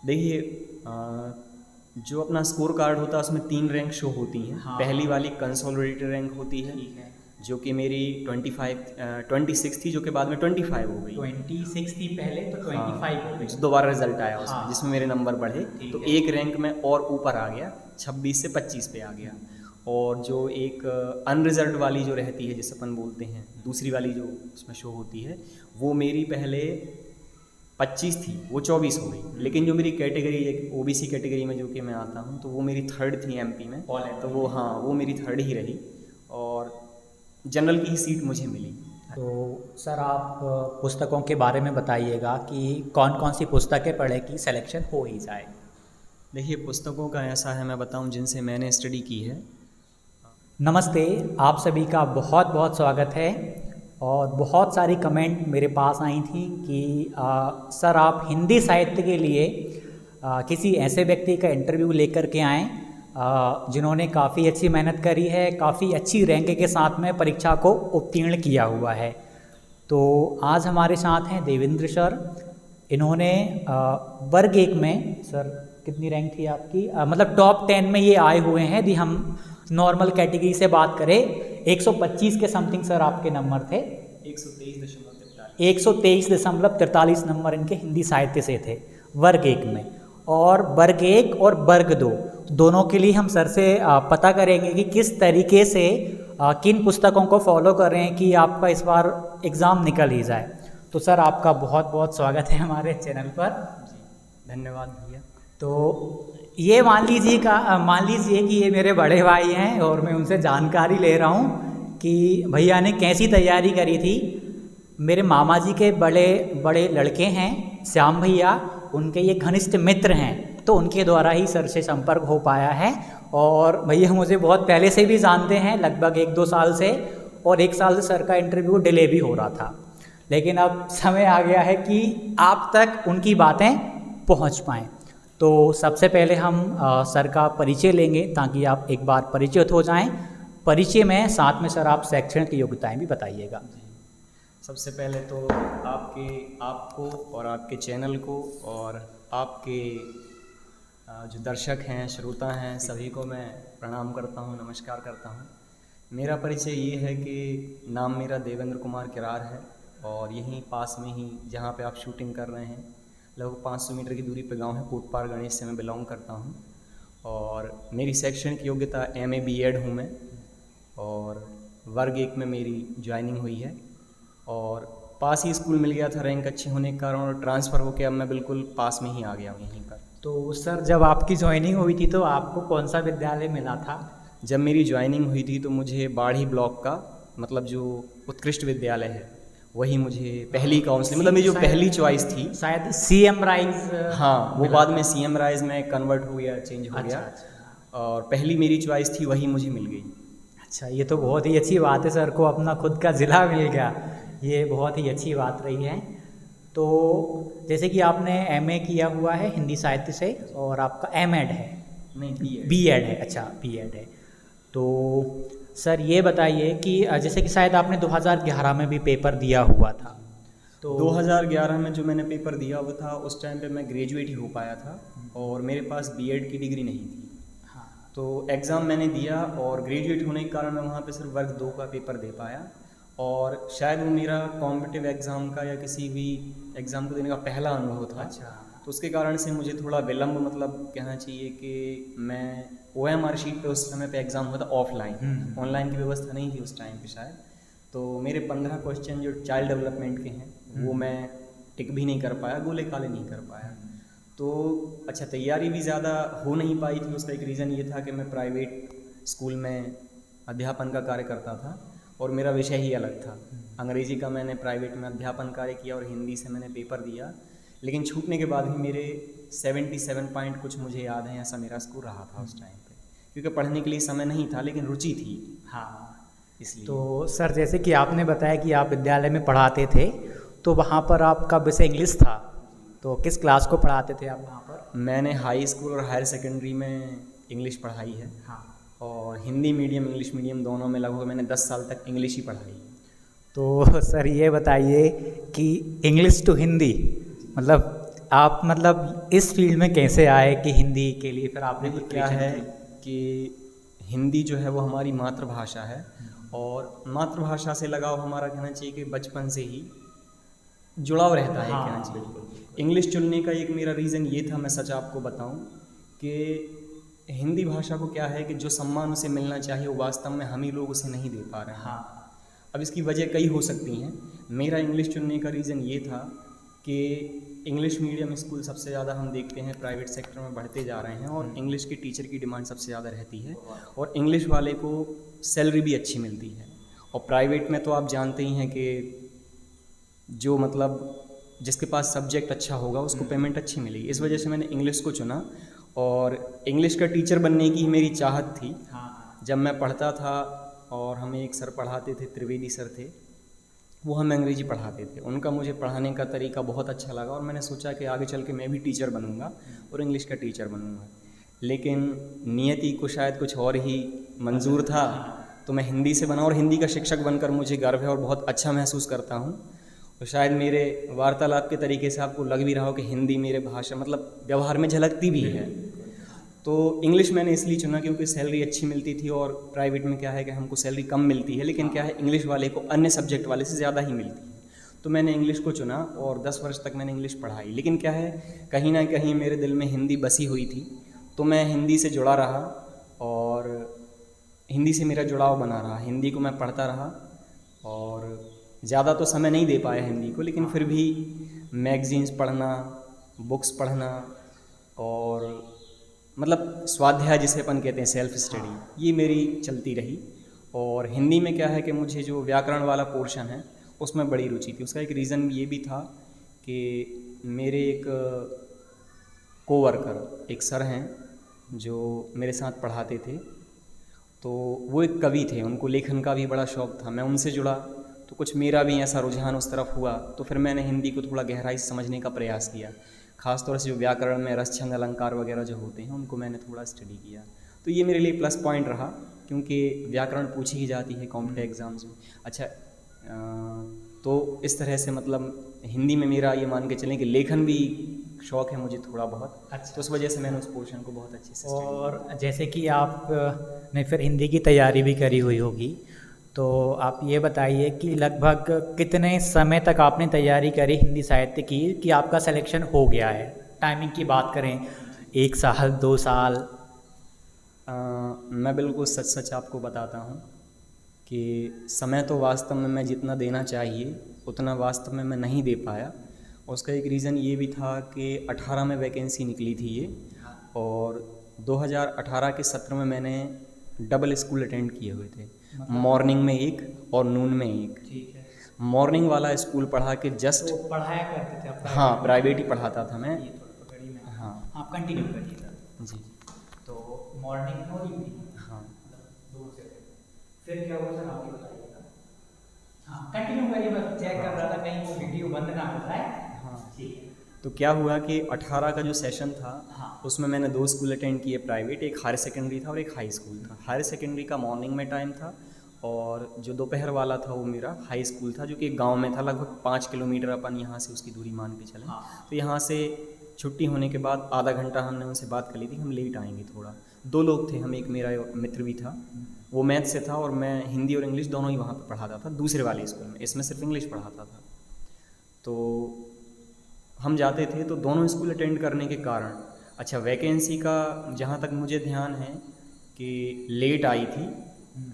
देखिए, जो अपना स्कोर कार्ड होता है उसमें 3 रैंक शो होती हैं। हाँ। पहली वाली कंसोलिडेटेड रैंक होती है, ठीक है। जो कि मेरी 26 थी, जो कि बाद में 25 हो गई। 26 थी पहले, तो 25 हो गई। जो दोबारा रिजल्ट आया उसमें, हाँ। जिसमें मेरे नंबर बढ़े, ठीक तो है। एक रैंक में और ऊपर आ गया, 26 से 25 पे आ गया। और जो एक अनरिजल्ट वाली जो रहती है, जिसे अपन बोलते हैं, दूसरी वाली जो उसमें शो होती है, वो मेरी पहले 25 थी, वो 24 हो गई। लेकिन जो मेरी कैटेगरी, एक ओबीसी कैटेगरी में जो कि मैं आता हूँ, तो वो मेरी थर्ड थी एमपी में। तो वो, हाँ, वो मेरी थर्ड ही रही और जनरल की ही सीट मुझे मिली। तो सर आप पुस्तकों के बारे में बताइएगा कि कौन कौन सी पुस्तकें पढ़े कि सिलेक्शन हो ही जाए। देखिए, पुस्तकों का ऐसा है, मैं बताऊं, जिनसे मैंने स्टडी की है। नमस्ते, आप सभी का बहुत बहुत स्वागत है। और बहुत सारी कमेंट मेरे पास आई थी कि सर आप हिंदी साहित्य के लिए किसी ऐसे व्यक्ति का इंटरव्यू लेकर के आएँ जिन्होंने काफ़ी अच्छी मेहनत करी है, काफ़ी अच्छी रैंक के साथ में परीक्षा को उत्तीर्ण किया हुआ है। तो आज हमारे साथ हैं देवेंद्र सर। इन्होंने वर्ग 1 में, सर कितनी रैंक थी आपकी, मतलब टॉप 10 में ये आए हुए हैं। यदि हम नॉर्मल कैटेगरी से बात करें, 125 के समथिंग सर आपके नंबर थे। 123.43 नंबर इनके हिंदी साहित्य से थे वर्ग 1 में। और वर्ग 1 और वर्ग 2 दोनों के लिए हम सर से पता करेंगे कि किस तरीके से किन पुस्तकों को फॉलो कर रहे हैं कि आपका इस बार एग्ज़ाम निकल ही जाए। तो सर आपका बहुत बहुत स्वागत है हमारे चैनल पर। जी, धन्यवाद भैया। तो ये मान लीजिए कि ये मेरे बड़े भाई हैं और मैं उनसे जानकारी ले रहा हूँ कि भैया ने कैसी तैयारी करी थी। मेरे मामा जी के बड़े बड़े लड़के हैं श्याम भैया, उनके ये घनिष्ठ मित्र हैं, तो उनके द्वारा ही सर से संपर्क हो पाया है। और भैया मुझे बहुत पहले से भी जानते हैं, लगभग 1-2 साल से, और 1 साल से सर का इंटरव्यू डिले भी हो रहा था। लेकिन अब समय आ गया है कि आप तक उनकी बातें पहुंच पाएँ। तो सबसे पहले हम सर का परिचय लेंगे ताकि आप एक बार परिचित हो जाएं। परिचय में साथ में सर आप शैक्षणिक योग्यताएं भी बताइएगा। सबसे पहले तो आपको और आपके चैनल को और आपके जो दर्शक हैं, श्रोता हैं, सभी को मैं प्रणाम करता हूं, नमस्कार करता हूं। मेरा परिचय ये है कि नाम मेरा देवेंद्र कुमार किरार है और यहीं पास में ही, जहां पे आप शूटिंग कर रहे हैं, लगभग 500 मीटर की दूरी पे गांव है कोटपार गणेश से मैं बिलोंग करता हूं। और मेरी शैक्षणिक योग्यता MA BEd हूँ मैं, और वर्ग 1 में मेरी ज्वाइनिंग हुई है और पास ही स्कूल मिल गया था रैंक अच्छी होने के कारण, और ट्रांसफ़र होकर अब मैं बिल्कुल पास में ही आ गया हूँ यहीं पर। तो सर जब आपकी ज्वाइनिंग हुई थी तो आपको कौन सा विद्यालय मिला था? जब मेरी ज्वाइनिंग हुई थी तो मुझे बाढ़ी ब्लॉक का, मतलब जो उत्कृष्ट विद्यालय है, वही मुझे पहली काउंसलिंग, मतलब मेरी जो पहली चॉइस थी, शायद CM राइज। हाँ, वो बाद में CM राइज में कन्वर्ट हो गया, चेंज हो गया। अच्छा। और पहली मेरी चॉइस थी, वही मुझे मिल गई। अच्छा, ये तो बहुत ही अच्छी बात है, सर को अपना खुद का ज़िला मिल गया, ये बहुत ही अच्छी बात रही है। तो जैसे कि आपने MA किया हुआ है हिंदी साहित्य से और आपका MEd है, नहीं, BEd है। अच्छा, BEd है। तो सर ये बताइए कि जैसे कि शायद आपने 2011 में भी पेपर दिया हुआ था, तो 2011 में जो मैंने पेपर दिया वो था, उस टाइम पे मैं ग्रेजुएट ही हो पाया था और मेरे पास BEd की डिग्री नहीं थी। हाँ। तो एग्ज़ाम मैंने दिया और ग्रेजुएट होने के कारण मैं वहाँ पे सिर्फ वर्ग 2 का पेपर दे पाया, और शायद वो मेरा कॉम्पिटिटिव एग्ज़ाम का या किसी भी एग्ज़ाम को देने का पहला अनुभव था। अच्छा। तो उसके कारण से मुझे थोड़ा विलम्ब, मतलब कहना चाहिए कि मैं OMR शीट पे उस समय पे एग्ज़ाम हुआ था ऑफलाइन, ऑनलाइन की व्यवस्था नहीं थी उस टाइम पे शायद। तो मेरे 15 क्वेश्चन जो चाइल्ड डेवलपमेंट के हैं वो मैं टिक भी नहीं कर पाया, गोले काले नहीं कर पाया। तो अच्छा, तैयारी भी ज़्यादा हो नहीं पाई थी। उसका एक रीज़न ये था कि मैं प्राइवेट स्कूल में अध्यापन का कार्य करता था और मेरा विषय ही अलग था। अंग्रेज़ी का मैंने प्राइवेट में अध्यापन कार्य किया और हिंदी से मैंने पेपर दिया, लेकिन छूटने के बाद भी मेरे 77 पॉइंट कुछ मुझे याद है, ऐसा मेरा स्कोर रहा था उस टाइम पे, क्योंकि पढ़ने के लिए समय नहीं था लेकिन रुचि थी। हाँ, इसलिए तो सर जैसे कि आपने बताया कि आप विद्यालय में पढ़ाते थे, तो वहाँ पर आपका विषय इंग्लिश था, तो किस क्लास को पढ़ाते थे आप वहाँ पर? मैंने हाई स्कूल और हायर सेकेंडरी में इंग्लिश पढ़ाई है। हाँ। और हिंदी मीडियम इंग्लिश मीडियम दोनों में लगभग मैंने 10 साल तक इंग्लिश ही पढ़ाई है। तो सर ये बताइए कि इंग्लिश टू हिंदी, मतलब आप मतलब इस फील्ड में कैसे आए कि हिंदी के लिए फिर आपने देखिए, प्रिपरेशन क्या है की? कि हिंदी जो है वो हमारी मातृभाषा है, और मातृभाषा से लगाव हमारा कहना चाहिए कि बचपन से ही जुड़ाव रहता है, हाँ, कहना चाहिए। बिल्कुल। इंग्लिश चुनने का एक मेरा रीज़न ये था, मैं सच आपको बताऊं, कि हिंदी भाषा को क्या है कि जो सम्मान उसे मिलना चाहिए वो वास्तव में हम ही लोग उसे नहीं दे पा रहे हैं। हाँ, अब इसकी वजह कई हो सकती हैं। मेरा इंग्लिश चुनने का रीज़न ये था कि इंग्लिश मीडियम स्कूल सबसे ज़्यादा हम देखते हैं प्राइवेट सेक्टर में बढ़ते जा रहे हैं, और इंग्लिश के टीचर की डिमांड सबसे ज़्यादा रहती है, और इंग्लिश वाले को सैलरी भी अच्छी मिलती है। और प्राइवेट में तो आप जानते ही हैं कि जो मतलब जिसके पास सब्जेक्ट अच्छा होगा उसको पेमेंट अच्छी मिलेगी। इस वजह से मैंने इंग्लिश को चुना, और इंग्लिश का टीचर बनने की मेरी चाहत थी। हाँ, जब मैं पढ़ता था और हमें एक सर पढ़ाते थे, त्रिवेदी सर थे, वो हमें अंग्रेजी पढ़ाते थे। उनका मुझे पढ़ाने का तरीका बहुत अच्छा लगा, और मैंने सोचा कि आगे चल के मैं भी टीचर बनूंगा और इंग्लिश का टीचर बनूंगा। लेकिन नियति को शायद कुछ और ही मंजूर था, तो मैं हिंदी से बना, और हिंदी का शिक्षक बनकर मुझे गर्व है और बहुत अच्छा महसूस करता हूँ। और शायद मेरे वार्तालाप के तरीके से आपको लग भी रहा हो कि हिंदी मेरे भाषा मतलब व्यवहार में झलकती भी है। तो इंग्लिश मैंने इसलिए चुना क्योंकि सैलरी अच्छी मिलती थी, और प्राइवेट में क्या है कि हमको सैलरी कम मिलती है, लेकिन क्या है इंग्लिश वाले को अन्य सब्जेक्ट वाले से ज़्यादा ही मिलती है। तो मैंने इंग्लिश को चुना, और 10 वर्ष तक मैंने इंग्लिश पढ़ाई। लेकिन क्या है, कहीं ना कहीं मेरे दिल में हिंदी बसी हुई थी, तो मैं हिंदी से जुड़ा रहा, और हिंदी से मेरा जुड़ाव बना रहा। हिंदी को मैं पढ़ता रहा, और ज़्यादा तो समय नहीं दे पाया हिंदी को, लेकिन फिर भी मैगज़ीन्स पढ़ना, बुक्स पढ़ना, और मतलब स्वाध्याय जिसे अपन कहते हैं, सेल्फ स्टडी, ये मेरी चलती रही। और हिंदी में क्या है कि मुझे जो व्याकरण वाला पोर्शन है उसमें बड़ी रुचि थी। उसका एक रीज़न ये भी था कि मेरे एक कोवर्कर, एक सर हैं जो मेरे साथ पढ़ाते थे, तो वो एक कवि थे, उनको लेखन का भी बड़ा शौक़ था। मैं उनसे जुड़ा तो कुछ मेरा भी ऐसा रुझान उस तरफ हुआ, तो फिर मैंने हिंदी को थोड़ा गहराई से समझने का प्रयास किया। ख़ासतौर से जो व्याकरण में रस, छंद, अलंकार वगैरह जो होते हैं उनको मैंने थोड़ा स्टडी किया। तो ये मेरे लिए प्लस पॉइंट रहा, क्योंकि व्याकरण पूछी ही जाती है कॉम्पिटिटिव एग्ज़ाम्स में। अच्छा, तो इस तरह से मतलब हिंदी में मेरा ये मान के चलें कि लेखन भी शौक़ है मुझे थोड़ा बहुत। अच्छा। तो उस वजह से मैंने उस पोर्शन को बहुत अच्छे से study और जैसे कि आप ने फिर हिंदी की तैयारी भी करी हुई होगी, तो आप ये बताइए कि लगभग कितने समय तक आपने तैयारी करी हिंदी साहित्य की कि आपका सिलेक्शन हो गया है? टाइमिंग की बात करें, 1 साल, 2 साल? मैं बिल्कुल सच सच आपको बताता हूँ कि समय तो वास्तव में मैं जितना देना चाहिए उतना वास्तव में मैं नहीं दे पाया। उसका एक रीज़न ये भी था कि 18 में वैकेंसी निकली थी ये, और 2018 के सत्र में मैंने डबल स्कूल अटेंड किए हुए थे, मॉर्निंग में एक और नून में एक। ठीक है। मॉर्निंग वाला स्कूल पढ़ा के जस्ट, तो पढ़ाया करते थे आप? हाँ, प्राइवेट ही पढ़ाता था मैं। ये थोड़ा पकड़ी में। हाँ आप कंटिन्यू करिए सर। जी। तो मॉर्निंग और इवनिंग, हाँ, दो से फिर क्या हुआ सर, आप ये बताइएगा। हाँ, कंटिन्यू करिए, बस चेक कर रहा था कहीं वो वीडियो बंद ना हो जाए। हाँ। ठीक है। तो क्या हुआ कि 18 का जो सेशन था, हाँ। उसमें मैंने 2 स्कूल अटेंड किए प्राइवेट, एक हायर सेकेंडरी था और एक हाई स्कूल था। हायर सेकेंडरी का मॉर्निंग में टाइम था, और जो दोपहर वाला था वो मेरा हाई स्कूल था, जो कि एक गांव में था, लगभग 5 किलोमीटर अपन यहाँ से उसकी दूरी मान के चलें। हाँ। तो यहाँ से छुट्टी होने के बाद आधा घंटा हमने उनसे बात कर ली थी, हम लेट आएंगे थोड़ा। 2 लोग थे हम, एक मेरा मित्र भी था, वो मैथ से था, और मैं हिंदी और इंग्लिश दोनों ही वहाँ पर पढ़ाता था दूसरे वाले स्कूल में, इसमें सिर्फ इंग्लिश पढ़ाता था। तो हम जाते थे तो दोनों स्कूल अटेंड करने के कारण, अच्छा, वैकेंसी का जहाँ तक मुझे ध्यान है कि लेट आई थी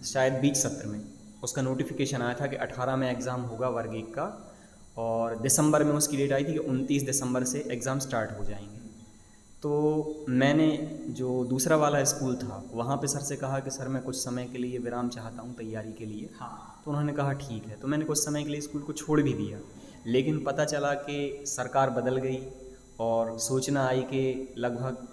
शायद बीच सत्र में। उसका नोटिफिकेशन आया था कि 18 में एग्ज़ाम होगा वर्ग 1 का, और दिसंबर में उसकी डेट आई थी कि 29 दिसंबर से एग्ज़ाम स्टार्ट हो जाएंगे। तो मैंने जो दूसरा वाला स्कूल था वहाँ पे सर से कहा कि सर मैं कुछ समय के लिए विराम चाहता हूँ तैयारी के लिए। हाँ। तो उन्होंने कहा ठीक है। तो मैंने कुछ समय के लिए स्कूल को छोड़ भी दिया, लेकिन पता चला कि सरकार बदल गई, और सूचना आई कि लगभग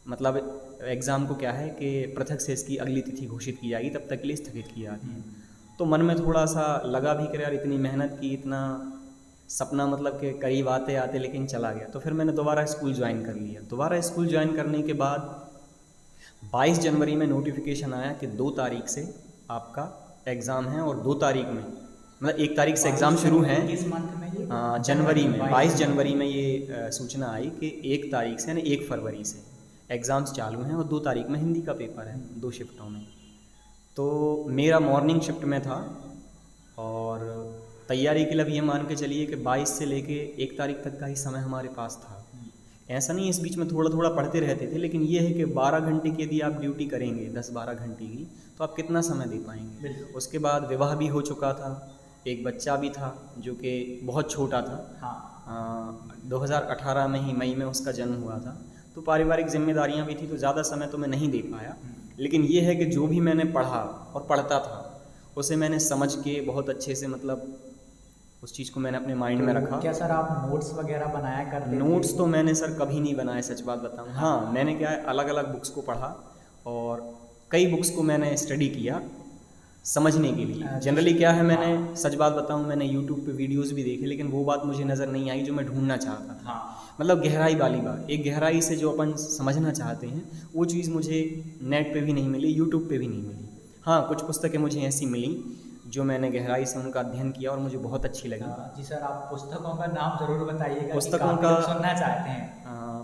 मतलब एग्ज़ाम को क्या है कि पृथक से इसकी अगली तिथि घोषित की जाएगी, तब तक के लिए स्थगित किया गया। तो मन में थोड़ा सा लगा भी कि यार इतनी मेहनत की, इतना सपना मतलब के करीब आते आते लेकिन चला गया। तो फिर मैंने दोबारा स्कूल ज्वाइन कर लिया। दोबारा स्कूल ज्वाइन करने के बाद 22 जनवरी में नोटिफिकेशन आया कि 2 तारीख से आपका एग्ज़ाम है, और 2 तारीख में मतलब 1 तारीख से एग्ज़ाम शुरू है। किस मंथ में ये? जनवरी में 22 जनवरी में ये सूचना आई कि 1 तारीख से यानी 1 फरवरी से एग्ज़ाम्स चालू हैं और 2 तारीख में हिंदी का पेपर है, 2 शिफ्टों में। तो मेरा मॉर्निंग शिफ्ट में था और तैयारी के लिए अब ये मान के चलिए कि 22 से लेके 1 तारीख तक का ही समय हमारे पास था। ऐसा नहीं, इस बीच में थोड़ा थोड़ा पढ़ते रहते थे, लेकिन ये है कि 12 घंटे की यदि आप ड्यूटी करेंगे, 10-12 घंटे की, तो आप कितना समय दे पाएंगे। उसके बाद विवाह भी हो चुका था, एक बच्चा भी था जो कि बहुत छोटा था। हाँ। 2018 में ही मई में उसका जन्म हुआ था, तो पारिवारिक जिम्मेदारियां भी थी, तो ज़्यादा समय तो मैं नहीं दे पाया। लेकिन ये है कि जो भी मैंने पढ़ा और पढ़ता था उसे मैंने समझ के बहुत अच्छे से मतलब उस चीज़ को मैंने अपने माइंड में रखा। क्या सर आप नोट्स वगैरह बनाया करते थे? नोट्स तो मैंने सर कभी नहीं बनाए, सच बात बताऊँ। हाँ, मैंने क्या है, अलग अलग बुक्स को पढ़ा और कई बुक्स को मैंने स्टडी किया समझने के लिए। जनरली क्या है, मैंने सच बात बताऊँ, मैंने यूट्यूब पे वीडियोस भी देखे, लेकिन वो बात मुझे नज़र नहीं आई जो मैं ढूंढना चाहता था। मतलब गहराई वाली बात, एक गहराई से जो अपन समझना चाहते हैं वो चीज़ मुझे नेट पे भी नहीं मिली, यूट्यूब पे भी नहीं मिली। हाँ, कुछ पुस्तकें मुझे ऐसी मिली जो मैंने गहराई से उनका अध्ययन किया और मुझे बहुत अच्छी लगी। जी सर, आप पुस्तकों का नाम ज़रूर बताइएगा, पुस्तकों का सुनना चाहते हैं।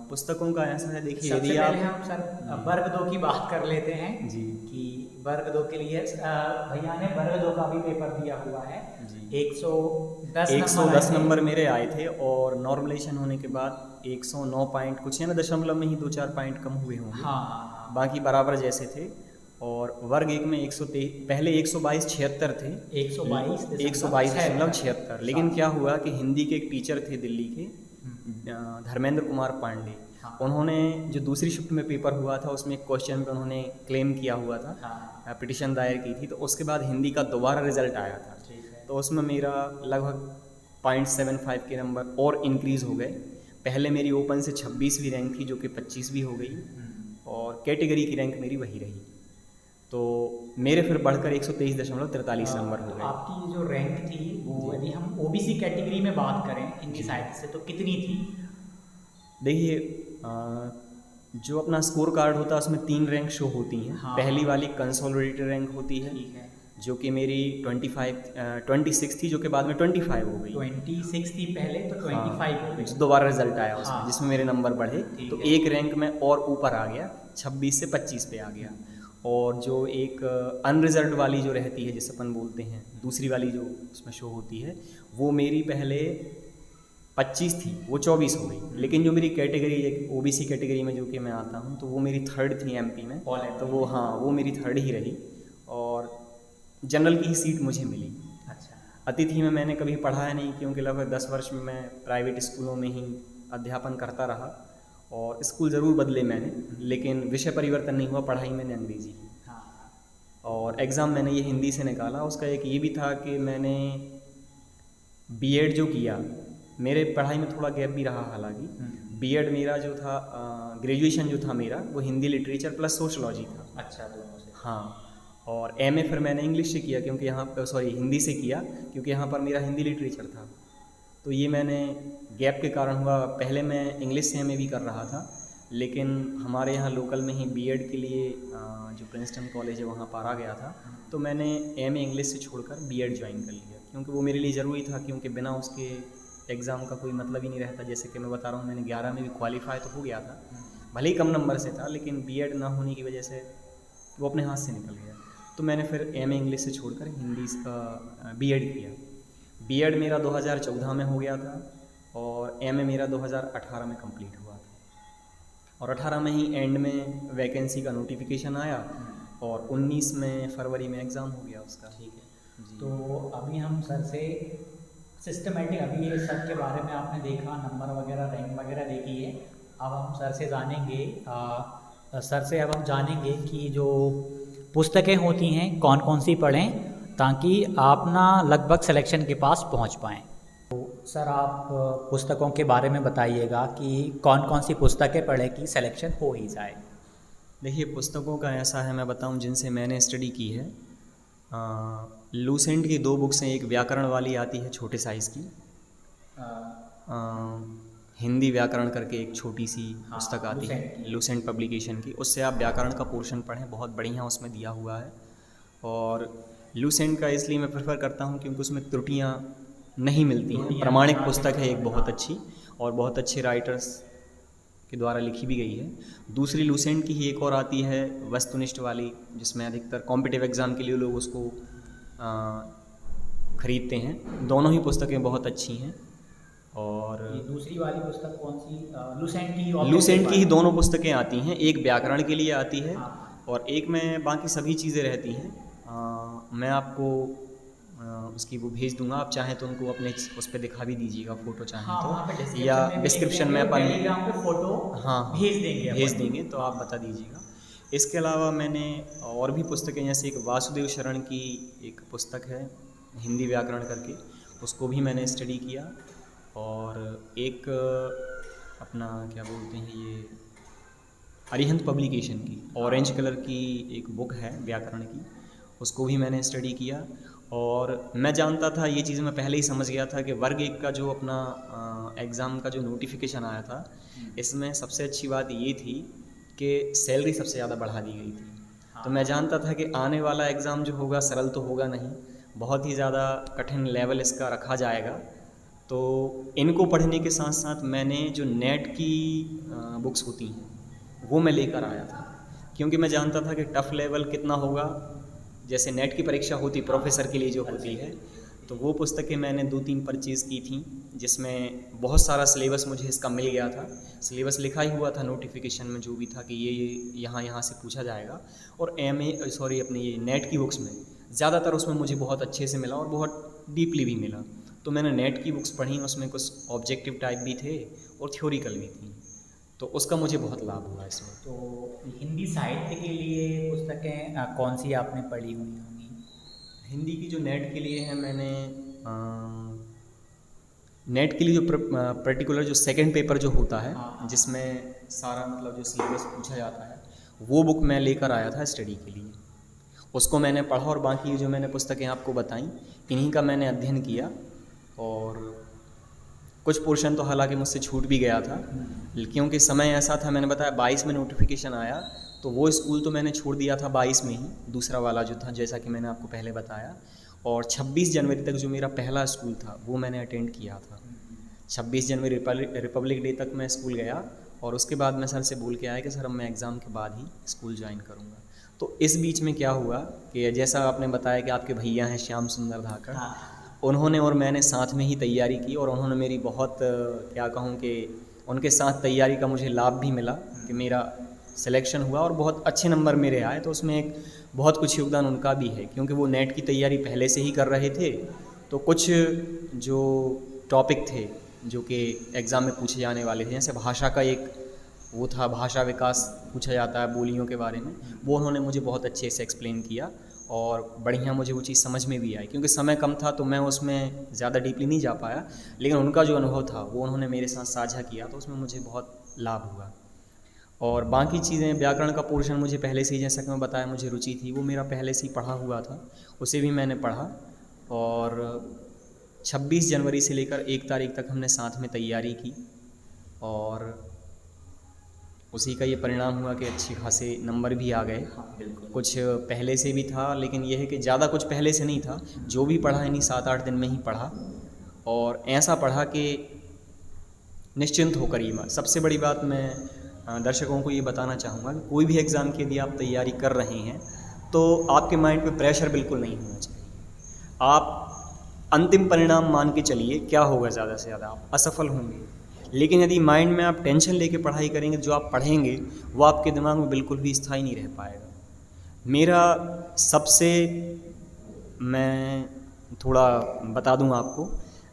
पुस्तकों का ऐसा है, देखिए सबसे यदि आप पहले हम सर वर्ग 2 की बात कर लेते हैं जी कि वर्ग 2 के लिए भैया ने वर्ग 2 का भी पेपर दिया हुआ है जी। 110 नंबर मेरे आए थे और नॉर्मलाइजेशन होने के बाद 109 पॉइंट कुछ है ना, दशमलव में ही 2-4 पॉइंट कम हुए होंगे। हाँ। बाकी बराबर जैसे थे। और वर्ग 1 में 123, पहले 122.76 थे, 122.76। लेकिन क्या हुआ कि हिंदी के एक टीचर थे दिल्ली के, धर्मेंद्र कुमार पांडे, उन्होंने जो दूसरी शिफ्ट में पेपर हुआ था उसमें एक क्वेश्चन पे उन्होंने क्लेम किया हुआ था, पिटिशन दायर की थी, तो उसके बाद हिंदी का दोबारा रिजल्ट आया था, तो उसमें मेरा लगभग 0.75 के नंबर और इंक्रीज़ हो गए। पहले मेरी ओपन से 26वीं रैंक थी जो कि 25वीं हो गई और कैटेगरी की रैंक मेरी वही रही, तो मेरे फिर बढ़कर 123.43 नंबर हो गए। आपकी जो रैंक थी वो यदि हम ओबीसी कैटेगरी में बात करें हिंदी साहित्य से तो कितनी थी? देखिए, जो अपना स्कोर कार्ड होता है उसमें 3 रैंक शो होती हैं। पहली वाली कंसोलिडेटेड रैंक होती है, जो कि मेरी 26 थी, जो कि बाद में 25 हो गई। 26 थी पहले, तो 25 हो गई। दोबारा रिजल्ट आया उसमें, जिसमें मेरे नंबर बढ़े, तो एक रैंक में और ऊपर आ गया, 26 से 25 पे आ गया। और जो एक अनरिजर्व्ड वाली जो रहती है जिसे अपन बोलते हैं, दूसरी वाली जो उसमें शो होती है, वो मेरी पहले 25 थी, वो 24 हो गई। लेकिन जो मेरी कैटेगरी ओबीसी कैटेगरी में जो कि मैं आता हूँ, तो वो मेरी 3rd थी एमपी में, तो वो वो मेरी 3rd ही रही और जनरल की ही सीट मुझे मिली। अच्छा। अतिथि में मैंने कभी पढ़ाया नहीं, क्योंकि लगभग 10 वर्ष में मैं प्राइवेट स्कूलों में ही अध्यापन करता रहा और स्कूल ज़रूर बदले मैंने, लेकिन विषय परिवर्तन नहीं हुआ, पढ़ाई मैंने अंग्रेज़ी की। और एग्ज़ाम मैंने ये हिंदी से निकाला। उसका एक ये भी था कि मैंने बीएड जो किया, मेरे पढ़ाई में थोड़ा गैप भी रहा, हालांकि बीएड मेरा जो था, ग्रेजुएशन जो था मेरा, वो हिंदी लिटरेचर प्लस सोशलॉजी था। अच्छा, दोनों से। हाँ, और एमए फिर मैंने इंग्लिश से किया, क्योंकि यहाँ पर हिंदी से किया, क्योंकि यहाँ पर मेरा हिंदी लिटरेचर था। तो ये मैंने गैप के कारण हुआ। पहले मैं इंग्लिश से एमए भी कर रहा था, लेकिन हमारे यहाँ लोकल में ही बीएड के लिए जो प्रिंसटन कॉलेज है वहाँ पर आ गया था, तो मैंने एमए इंग्लिश से छोड़कर बीएड ज्वाइन कर लिया, क्योंकि वो मेरे लिए ज़रूरी था, क्योंकि बिना उसके एग्ज़ाम का कोई मतलब ही नहीं रहता। जैसे कि मैं बता रहा हूँ, मैंने 11 में भी क्वालिफाई तो हो गया था, भले ही कम नंबर से था, लेकिन बीएड ना होने की वजह से वो अपने हाथ से निकल गया। तो मैंने फिर एमए इंग्लिश से छोड़कर हिंदी बीएड किया। बीएड मेरा 2014 में हो गया था और एमए मेरा 2018 में कंप्लीट हुआ था, और 18 में ही एंड में वैकेंसी का नोटिफिकेशन आया और 19 में फरवरी में एग्ज़ाम हो गया उसका। ठीक है जी। तो अभी हम सर से सिस्टमेटिक, अभी ये सब के बारे में आपने देखा, नंबर वगैरह, रैंक वगैरह देखी है। अब हम सर से जानेंगे अब हम जानेंगे कि जो पुस्तकें होती हैं कौन कौन सी पढ़ें ताकि आप ना लगभग सिलेक्शन के पास पहुंच पाएँ। तो सर आप पुस्तकों के बारे में बताइएगा कि कौन कौन सी पुस्तकें पढ़ें कि सिलेक्शन हो ही जाए। देखिए, पुस्तकों का ऐसा है, मैं बताऊं जिनसे मैंने स्टडी की है। लूसेंट की 2 बुक्स हैं, एक व्याकरण वाली आती है छोटे साइज़ की, हिंदी व्याकरण करके एक छोटी सी पुस्तक आती है लूसेंट पब्लिकेशन की, उससे आप व्याकरण का पोर्शन पढ़ें, बहुत बढ़िया उसमें दिया हुआ है। और लूसेंट का इसलिए मैं प्रेफर करता हूँ क्योंकि उसमें त्रुटियाँ नहीं मिलती हैं। प्रमाणिक पुस्तक है एक बहुत अच्छी, और बहुत अच्छे राइटर्स के द्वारा लिखी भी गई है। दूसरी लूसेंट की ही एक और आती है वस्तुनिष्ठ वाली, जिसमें अधिकतर कॉम्पिटिटिव एग्ज़ाम के लिए लोग उसको ख़रीदते हैं। दोनों ही पुस्तकें बहुत अच्छी हैं। और ये दूसरी वाली पुस्तक कौन सी, लूसेंट की? लूसेंट की ही दोनों पुस्तकें आती हैं, एक व्याकरण के लिए आती है हाँ। और एक में बाकी सभी चीज़ें रहती हैं। मैं आपको उसकी वो भेज दूंगा, आप चाहें तो उनको अपने उस पर दिखा भी दीजिएगा फ़ोटो चाहें हाँ, वहाँ पे तो, या डिस्क्रिप्शन में अपन टेलीग्राम पे फोटो हाँ भेज देंगे तो आप बता दीजिएगा। इसके अलावा मैंने और भी पुस्तकें, जैसे एक वासुदेव शरण की एक पुस्तक है हिंदी व्याकरण करके, उसको भी मैंने स्टडी किया। और एक अपना क्या बोलते हैं ये अरिहंत पब्लिकेशन की ऑरेंज कलर की एक बुक है व्याकरण की, उसको भी मैंने स्टडी किया। और मैं जानता था, ये चीज़ मैं पहले ही समझ गया था कि वर्ग 1 का जो अपना एग्ज़ाम का जो नोटिफिकेशन आया था, इसमें सबसे अच्छी बात ये थी कि सैलरी सबसे ज़्यादा बढ़ा दी गई थी। तो मैं जानता था कि आने वाला एग्ज़ाम जो होगा सरल तो होगा नहीं, बहुत ही ज़्यादा कठिन लेवल इसका रखा जाएगा। तो इनको पढ़ने के साथ साथ मैंने जो नेट की बुक्स होती हैं वो मैं लेकर आया था, क्योंकि मैं जानता था कि टफ़ लेवल कितना होगा। जैसे नेट की परीक्षा होती प्रोफेसर के लिए जो होती है, तो वो पुस्तकें मैंने 2-3 परचेज़ की थी, जिसमें बहुत सारा सिलेबस मुझे इसका मिल गया था। सिलेबस लिखा ही हुआ था नोटिफिकेशन में जो भी था कि ये यहाँ से पूछा जाएगा। और अपने ये नेट की बुक्स में ज़्यादातर उसमें मुझे बहुत अच्छे से मिला और बहुत डीपली भी मिला। तो मैंने नेट की बुक्स पढ़ी, उसमें कुछ ऑब्जेक्टिव टाइप भी थे और थ्योरिकल भी थी, तो उसका मुझे बहुत लाभ हुआ इसमें। तो हिंदी साहित्य के लिए पुस्तकें कौन सी आपने पढ़ी हुई होंगी? हिंदी की जो नेट के लिए है, मैंने नेट के लिए जो पर्टिकुलर जो सेकंड पेपर जो होता है, जिसमें सारा मतलब जो सिलेबस पूछा जाता है, वो बुक मैं लेकर आया था स्टडी के लिए। उसको मैंने पढ़ा और बाकी जो मैंने पुस्तकें आपको बताई, इन्हीं का मैंने अध्ययन किया। और कुछ पोर्शन तो हालांकि मुझसे छूट भी गया था, क्योंकि समय ऐसा था, मैंने बताया 22 में नोटिफिकेशन आया, तो वो स्कूल तो मैंने छोड़ दिया था 22 में ही, दूसरा वाला जो था, जैसा कि मैंने आपको पहले बताया। और 26 जनवरी तक जो मेरा पहला स्कूल था वो मैंने अटेंड किया था। 26 जनवरी रिपब्लिक डे तक मैं स्कूल गया, और उसके बाद मैं सर से बोल के आया कि सर अब मैं एग्ज़ाम के बाद ही स्कूल ज्वाइन करूँगा। तो इस बीच में क्या हुआ कि जैसा आपने बताया कि आपके भैया हैं श्याम सुंदर धाकड़, उन्होंने और मैंने साथ में ही तैयारी की, और उन्होंने मेरी बहुत क्या कहूँ कि उनके साथ तैयारी का मुझे लाभ भी मिला कि मेरा सिलेक्शन हुआ और बहुत अच्छे नंबर मेरे आए। तो उसमें एक बहुत कुछ योगदान उनका भी है, क्योंकि वो नेट की तैयारी पहले से ही कर रहे थे। तो कुछ जो टॉपिक थे जो कि एग्ज़ाम में पूछे जाने वाले थे, जैसे भाषा का एक वो था, भाषा विकास पूछा जाता है बोलियों के बारे में, वो उन्होंने मुझे बहुत अच्छे से एक्सप्लेन किया और बढ़िया मुझे वो चीज़ समझ में भी आई। क्योंकि समय कम था तो मैं उसमें ज़्यादा डीपली नहीं जा पाया, लेकिन उनका जो अनुभव था वो उन्होंने मेरे साथ साझा किया, तो उसमें मुझे बहुत लाभ हुआ। और बाकी चीज़ें, व्याकरण का पोर्शन मुझे पहले से ही, जैसा कि मैं बताया, मुझे रुचि थी, वो मेरा पहले से ही पढ़ा हुआ था, उसे भी मैंने पढ़ा। और 26 जनवरी से लेकर 1 तारीख तक हमने साथ में तैयारी की, और उसी का ये परिणाम हुआ कि अच्छी खासे नंबर भी आ गए। कुछ पहले से भी था, लेकिन यह है कि ज़्यादा कुछ पहले से नहीं था, जो भी पढ़ा इन्हीं 7-8 दिन में ही पढ़ा, और ऐसा पढ़ा कि निश्चिंत होकर ही। सबसे बड़ी बात मैं दर्शकों को ये बताना चाहूँगा कि कोई भी एग्ज़ाम की यदि आप तैयारी कर रहे हैं तो आपके माइंड पे प्रेशर बिल्कुल नहीं होना चाहिए। आप अंतिम परिणाम मान के चलिए, क्या होगा, ज़्यादा से ज़्यादा आप असफल होंगे, लेकिन यदि माइंड में आप टेंशन लेके पढ़ाई करेंगे, जो आप पढ़ेंगे वो आपके दिमाग में बिल्कुल भी स्थायी नहीं रह पाएगा। मेरा सबसे, मैं थोड़ा बता दूं आपको,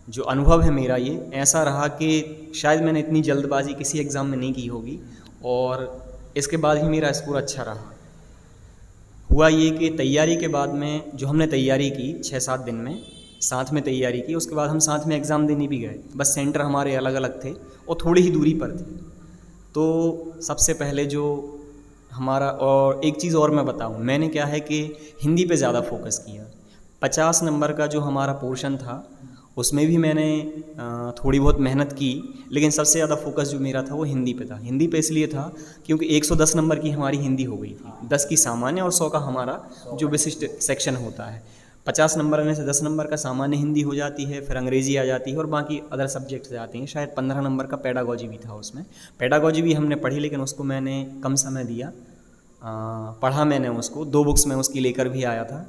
जो अनुभव है मेरा ये ऐसा रहा कि शायद मैंने इतनी जल्दबाजी किसी एग्ज़ाम में नहीं की होगी, और इसके बाद ही मेरा स्कोर अच्छा रहा। हुआ ये कि तैयारी के बाद में जो हमने तैयारी की 6-7 दिन में साथ में तैयारी की, उसके बाद हम साथ में एग्ज़ाम देने भी गए, बस सेंटर हमारे अलग अलग थे और थोड़ी ही दूरी पर थे। तो सबसे पहले जो हमारा, और एक चीज़ और मैं बताऊं, मैंने क्या है कि हिंदी पे ज़्यादा फोकस किया। 50 नंबर का जो हमारा पोर्शन था उसमें भी मैंने थोड़ी बहुत मेहनत की, लेकिन सबसे ज़्यादा फोकस जो मेरा था वो हिंदी पे था। हिंदी पे इसलिए था क्योंकि 110 नंबर की हमारी हिंदी हो गई थी, 10 की सामान्य और 100 का हमारा जो विशिष्ट सेक्शन होता है। 50 नंबर में से 10 नंबर का सामान्य हिंदी हो जाती है, फिर अंग्रेज़ी आ जाती है और बाकी अदर सब्जेक्ट्स जाते हैं। शायद 15 नंबर का पेडागॉजी भी था उसमें। पेडागॉजी भी हमने पढ़ी, लेकिन उसको मैंने कम समय दिया। पढ़ा मैंने उसको, 2 बुक्स में उसकी लेकर भी आया था,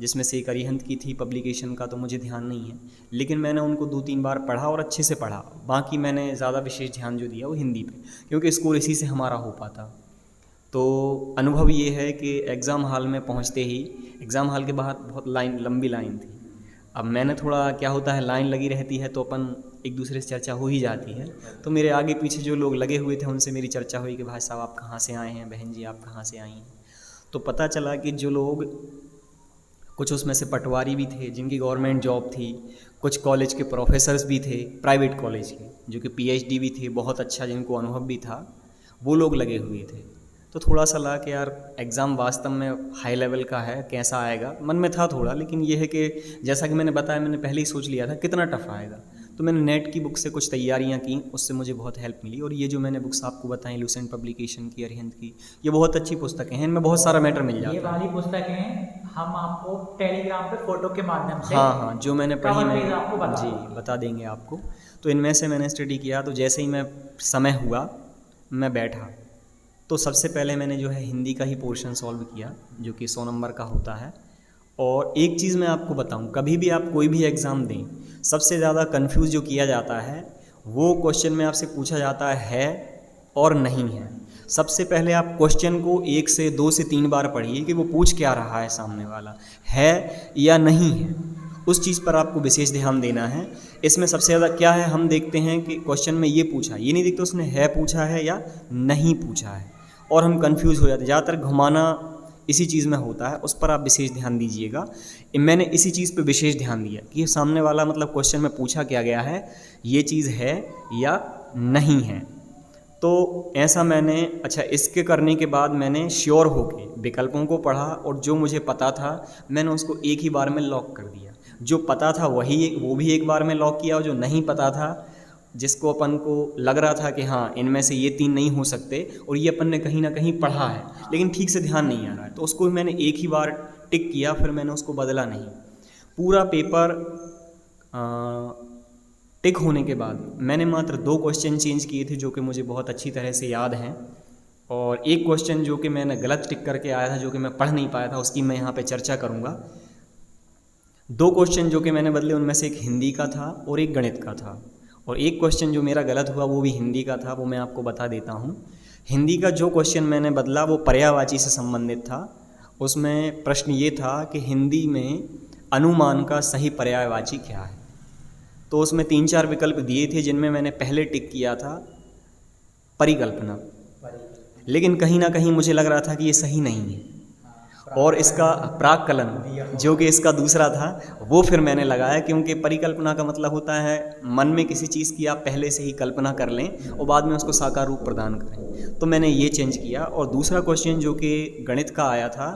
जिसमें से एक अरिहंत की थी पब्लिकेशन का, तो मुझे ध्यान नहीं है, लेकिन मैंने उनको 2-3 बार पढ़ा और अच्छे से पढ़ा। बाकी मैंने ज़्यादा विशेष ध्यान जो दिया वो हिंदी पे, क्योंकि स्कोर इसी से हमारा हो पाता। तो अनुभव ये है कि एग्ज़ाम हॉल में पहुंचते ही, एग्ज़ाम हॉल के बाहर बहुत लंबी लाइन थी। अब मैंने थोड़ा, क्या होता है, लाइन लगी रहती है तो अपन एक दूसरे से चर्चा हो ही जाती है। तो मेरे आगे पीछे जो लोग लगे हुए थे उनसे मेरी चर्चा हुई कि भाई साहब आप कहाँ से आए हैं, बहन जी आप कहाँ से आई हैं। तो पता चला कि जो लोग, कुछ उसमें से पटवारी भी थे जिनकी गवर्नमेंट जॉब थी, कुछ कॉलेज के प्रोफेसर्स भी थे, प्राइवेट कॉलेज के, जो कि पीएचडी भी थे, बहुत अच्छा जिनको अनुभव भी था, वो लोग लगे हुए थे। तो थोड़ा सा लगा कि यार एग्ज़ाम वास्तव में हाई लेवल का है, कैसा आएगा, मन में था थोड़ा, लेकिन ये है कि जैसा कि मैंने बताया, मैंने पहले ही सोच लिया था कितना टफ आएगा। तो मैंने नेट की बुक से कुछ तैयारियां की, उससे मुझे बहुत हेल्प मिली। और ये जो मैंने बुक्स आपको बताई, लूसेंट पब्लिकेशन की, अरिहंत की, ये बहुत अच्छी पुस्तकें हैं, इनमें बहुत सारा मैटर मिल जाता है। ये वाली पुस्तकें हम आपको टेलीग्राम पे फोटो के माध्यम से, हाँ, जो मैंने पढ़ी कवर मैं पेज आपको बता जी दूंगा। बता देंगे आपको। तो इनमें से मैंने स्टडी किया, तो जैसे ही मैं समय हुआ मैं बैठा, तो सबसे पहले मैंने जो है हिंदी का ही पोर्शन सॉल्व किया, जो कि 100 नंबर का होता है। और एक चीज़ मैं आपको बताऊं, कभी भी आप कोई भी एग्ज़ाम दें, सबसे ज़्यादा कंफ्यूज जो किया जाता है वो क्वेश्चन में आपसे पूछा जाता है और नहीं है। सबसे पहले आप क्वेश्चन को 1 से 2 से 3 बार पढ़िए कि वो पूछ क्या रहा है सामने वाला, है या नहीं है। उस चीज़ पर आपको विशेष ध्यान देना है। इसमें सबसे ज़्यादा क्या है, हम देखते हैं कि क्वेश्चन में ये पूछा, ये नहीं देखते उसने है पूछा है या नहीं पूछा है, और हम कंफ्यूज हो जाते हैं। ज़्यादातर घुमाना इसी चीज़ में होता है, उस पर आप विशेष ध्यान दीजिएगा। मैंने इसी चीज़ पे विशेष ध्यान दिया कि ये सामने वाला, मतलब क्वेश्चन में पूछा क्या गया है, ये चीज़ है या नहीं है। तो ऐसा मैंने, अच्छा, इसके करने के बाद मैंने श्योर होके विकल्पों को पढ़ा, और जो मुझे पता था मैंने उसको एक ही बार में लॉक कर दिया। जो पता था वो भी एक बार में लॉक किया, और जो नहीं पता था, जिसको अपन को लग रहा था कि हाँ इनमें से ये 3 नहीं हो सकते, और ये अपन ने कहीं ना कहीं पढ़ा है लेकिन ठीक से ध्यान नहीं आ रहा है, तो उसको भी मैंने एक ही बार टिक किया, फिर मैंने उसको बदला नहीं। पूरा पेपर टिक होने के बाद मैंने मात्र 2 क्वेश्चन चेंज किए थे, जो कि मुझे बहुत अच्छी तरह से याद हैं, और एक क्वेश्चन जो कि मैंने गलत टिक करके आया था, जो कि मैं पढ़ नहीं पाया था, उसकी मैं यहाँ पे चर्चा करूँगा। 2 क्वेश्चन जो कि मैंने बदले, उनमें से एक हिंदी का था और एक गणित का था, और एक क्वेश्चन जो मेरा गलत हुआ वो भी हिंदी का था, वो मैं आपको बता देता हूँ। हिंदी का जो क्वेश्चन मैंने बदला वो पर्यायवाची से संबंधित था। उसमें प्रश्न ये था कि हिंदी में अनुमान का सही पर्यायवाची क्या है। तो उसमें 3-4 विकल्प दिए थे, जिनमें मैंने पहले टिक किया था परिकल्पना, लेकिन कहीं ना कहीं मुझे लग रहा था कि ये सही नहीं है, और इसका प्राक्कलन जो कि इसका दूसरा था वो फिर मैंने लगाया, क्योंकि परिकल्पना का मतलब होता है मन में किसी चीज़ की आप पहले से ही कल्पना कर लें और बाद में उसको साकार रूप प्रदान करें। तो मैंने ये चेंज किया। और दूसरा क्वेश्चन जो कि गणित का आया था,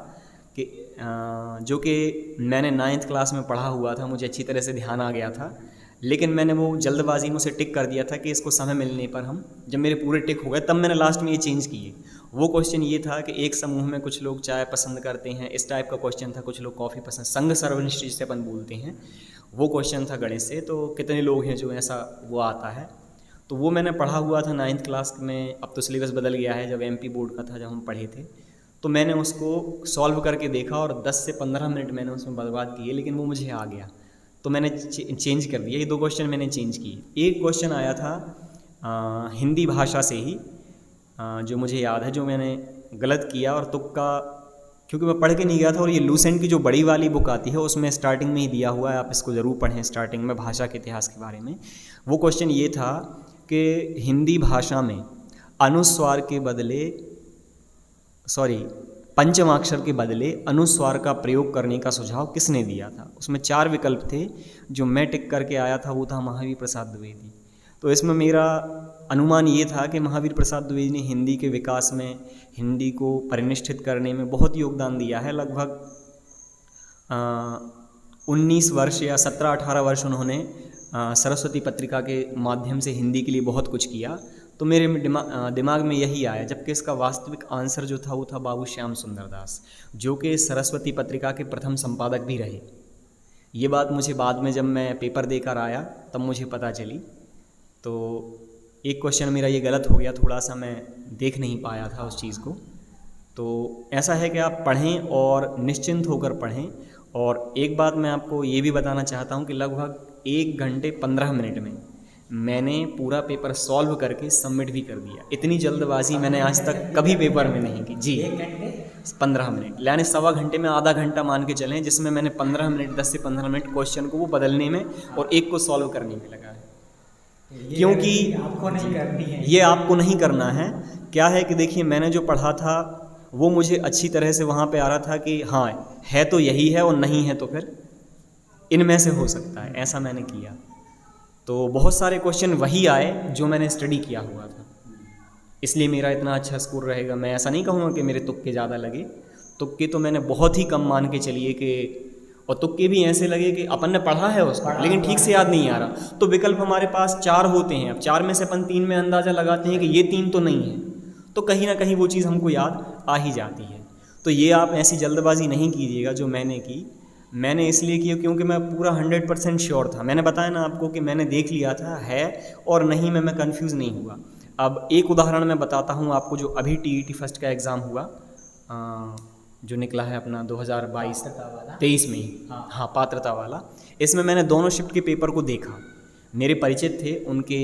कि जो कि मैंने 9th क्लास में पढ़ा हुआ था, मुझे अच्छी तरह से ध्यान आ गया था, लेकिन मैंने वो जल्दबाजी में उसे टिक कर दिया था कि इसको समय मिलने पर हम, जब मेरे पूरे टिक हो गए तब मैंने लास्ट में ये चेंज किए। वो क्वेश्चन ये था कि एक समूह में कुछ लोग चाय पसंद करते हैं, इस टाइप का क्वेश्चन था। कुछ लोग कॉफ़ी पसंद, संघ सर्वनिष्ठ जिसे अपन बोलते हैं, वो क्वेश्चन था गणित से। तो कितने लोग हैं जो ऐसा वो आता है, तो वो मैंने पढ़ा हुआ था 9th क्लास में। अब तो सिलेबस बदल गया है, जब MP बोर्ड का था जब हम पढ़े थे, तो मैंने उसको सॉल्व करके देखा और 10 से 15 मिनट मैंने उसमें बर्बाद किए, लेकिन वो मुझे आ गया, तो मैंने चेंज कर दिया। ये 2 क्वेश्चन मैंने चेंज किए। एक क्वेश्चन आया था हिंदी भाषा से ही, जो मुझे याद है, जो मैंने गलत किया और तुक्का, क्योंकि मैं पढ़ के नहीं गया था। और ये लूसेंट की जो बड़ी वाली बुक आती है उसमें स्टार्टिंग में ही दिया हुआ है, आप इसको ज़रूर पढ़ें स्टार्टिंग में, भाषा के इतिहास के बारे में। वो क्वेश्चन ये था कि हिंदी भाषा में अनुस्वार के बदले, पंचमाक्षर के बदले अनुस्वार का प्रयोग करने का सुझाव किसने दिया था। उसमें 4 विकल्प थे, जो मैं टिक करके आया था वो था महावीर प्रसाद द्विवेदी। तो इसमें मेरा अनुमान ये था कि महावीर प्रसाद द्विवेदी ने हिंदी के विकास में, हिंदी को परिनिष्ठित करने में बहुत योगदान दिया है। लगभग 19 वर्ष या 17-18 वर्ष उन्होंने सरस्वती पत्रिका के माध्यम से हिंदी के लिए बहुत कुछ किया। तो मेरे दिमाग में यही आया, जबकि इसका वास्तविक आंसर जो था वो था बाबू श्याम सुंदर दास, जो कि सरस्वती पत्रिका के प्रथम संपादक भी रहे। ये बात मुझे बाद में जब मैं पेपर देकर आया तब मुझे पता चली। तो एक क्वेश्चन मेरा ये गलत हो गया, थोड़ा सा मैं देख नहीं पाया था उस चीज़ को। तो ऐसा है कि आप पढ़ें और निश्चिंत होकर पढ़ें। और एक बात मैं आपको ये भी बताना चाहता हूँ कि लगभग 1 घंटे 15 मिनट में मैंने पूरा पेपर सॉल्व करके सबमिट भी कर दिया। इतनी जल्दबाजी मैंने आज तक कभी पेपर में नहीं की जी। 1 घंटे 15 मिनट यानी सवा घंटे में आधा घंटा मान के चलें, जिसमें मैंने 15 मिनट 10 से 15 मिनट क्वेश्चन को वो बदलने में और एक को सॉल्व करने में लगा है। क्योंकि आपको नहीं करनी है, ये आपको नहीं करना है। क्या है कि देखिए, मैंने जो पढ़ा था वो मुझे अच्छी तरह से वहाँ पे आ रहा था कि हाँ है तो यही है और नहीं है तो फिर इनमें से हो सकता है, ऐसा मैंने किया। तो बहुत सारे क्वेश्चन वही आए जो मैंने स्टडी किया हुआ था, इसलिए मेरा इतना अच्छा स्कोर रहेगा। मैं ऐसा नहीं कहूँगा कि मेरे तुक्के ज़्यादा लगे, तुक्के तो मैंने बहुत ही कम मान के चलिए कि, और तुक्के भी ऐसे लगे कि अपन ने पढ़ा है उसको लेकिन ठीक से याद नहीं आ रहा। तो विकल्प हमारे पास 4 होते हैं, अब 4 में से अपन 3 में अंदाज़ा लगाते हैं कि ये 3 तो नहीं है, तो कहीं ना कहीं वो चीज़ हमको याद आ ही जाती है। तो ये आप ऐसी जल्दबाजी नहीं कीजिएगा जो मैंने की। मैंने इसलिए किया क्योंकि मैं पूरा 100% श्योर था। मैंने बताया ना आपको कि मैंने देख लिया था है और नहीं में मैं कंफ्यूज नहीं हुआ। अब एक उदाहरण मैं बताता हूँ आपको, जो अभी TET फर्स्ट का एग्ज़ाम हुआ जो निकला है अपना 2022-23 में ही, हाँ पात्रता वाला। इसमें मैंने दोनों शिफ्ट के पेपर को देखा, मेरे परिचित थे, उनके